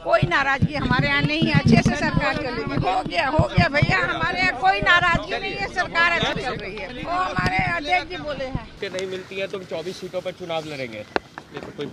कोई नाराजगी हमारे यहाँ नहीं है, अच्छे से सरकार चलेगी। हो गया भैया, हमारे यहाँ कोई नाराजगी नहीं है, सरकार अच्छी चल रही है। वो हमारे अध्यक्ष जी बोले हैं नहीं मिलती है तो 24 सीटों पर चुनाव लड़ेंगे।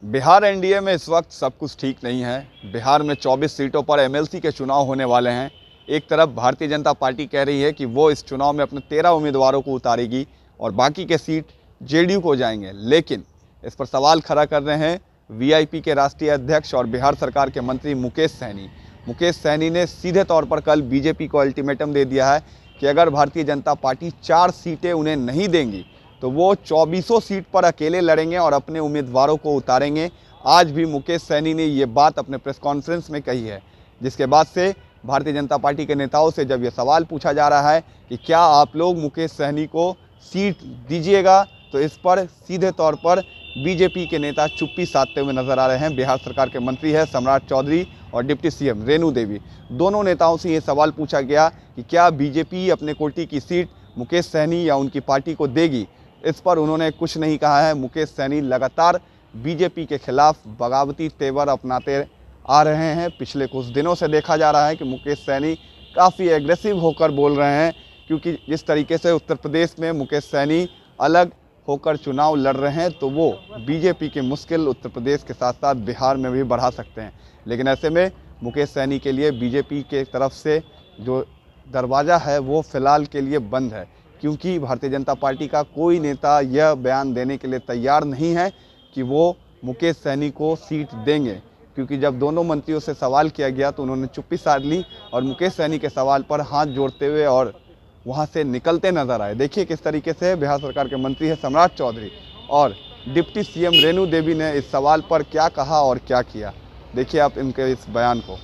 बिहार एनडीए में इस वक्त सब कुछ ठीक नहीं है। बिहार में 24 सीटों पर एमएलसी के चुनाव होने वाले हैं। एक तरफ भारतीय जनता पार्टी कह रही है कि वो इस चुनाव में अपने 13 उम्मीदवारों को उतारेगी और बाकी के सीट जेडीयू को जाएंगे, लेकिन इस पर सवाल खड़ा कर रहे हैं वीआईपी के राष्ट्रीय अध्यक्ष और बिहार सरकार के मंत्री मुकेश सहनी। मुकेश सहनी ने सीधे तौर पर कल बीजेपी को अल्टीमेटम दे दिया है कि अगर भारतीय जनता पार्टी 4 सीटें उन्हें नहीं देंगी तो वो 24 सीट पर अकेले लड़ेंगे और अपने उम्मीदवारों को उतारेंगे। आज भी मुकेश सहनी ने ये बात अपने प्रेस कॉन्फ्रेंस में कही है, जिसके बाद से भारतीय जनता पार्टी के नेताओं से जब ये सवाल पूछा जा रहा है कि क्या आप लोग मुकेश सहनी को सीट दीजिएगा, तो इस पर सीधे तौर पर बीजेपी के नेता चुप्पी साधते हुए नजर आ रहे हैं। बिहार सरकार के मंत्री है सम्राट चौधरी और डिप्टी सीएम रेणु देवी, दोनों नेताओं से ये सवाल पूछा गया कि क्या बीजेपी अपने कोटी की सीट मुकेश सहनी या उनकी पार्टी को देगी। इस पर उन्होंने कुछ नहीं कहा है। मुकेश सहनी लगातार बीजेपी के खिलाफ बगावती तेवर अपनाते आ रहे हैं। पिछले कुछ दिनों से देखा जा रहा है कि मुकेश सहनी काफ़ी एग्रेसिव होकर बोल रहे हैं, क्योंकि जिस तरीके से उत्तर प्रदेश में मुकेश सहनी अलग होकर चुनाव लड़ रहे हैं तो वो बीजेपी की मुश्किल उत्तर प्रदेश के साथ साथ बिहार में भी बढ़ा सकते हैं। लेकिन ऐसे में मुकेश सहनी के लिए बीजेपी के तरफ से जो दरवाज़ा है वो फ़िलहाल के लिए बंद है, क्योंकि भारतीय जनता पार्टी का कोई नेता यह बयान देने के लिए तैयार नहीं है कि वो मुकेश सहनी को सीट देंगे। क्योंकि जब दोनों मंत्रियों से सवाल किया गया तो उन्होंने चुप्पी साध ली और मुकेश सहनी के सवाल पर हाथ जोड़ते हुए और वहां से निकलते नजर आए। देखिए किस तरीके से बिहार सरकार के मंत्री है सम्राट चौधरी और डिप्टी सीएम रेणु देवी ने इस सवाल पर क्या कहा और क्या किया। देखिए आप इनके इस बयान को।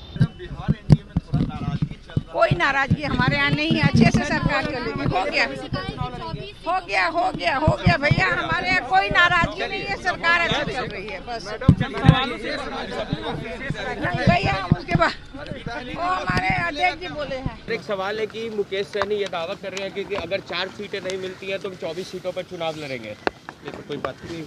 कोई नाराजगी हमारे यहाँ नहीं है, अच्छे से सरकार चलेगी। हो गया भैया, हमारे यहाँ कोई नाराजगी नहीं है, सरकार अच्छी चल रही है। बस नहीं भैया, हम उसके बाद वो हमारे अध्यक्ष जी बोले हैं। एक सवाल है कि मुकेश सहनी ये दावा कर रहे हैं कि अगर 4 सीटें नहीं मिलती हैं तो 24 सीटों पर चुनाव लड़ेंगे। कोई बात नहीं।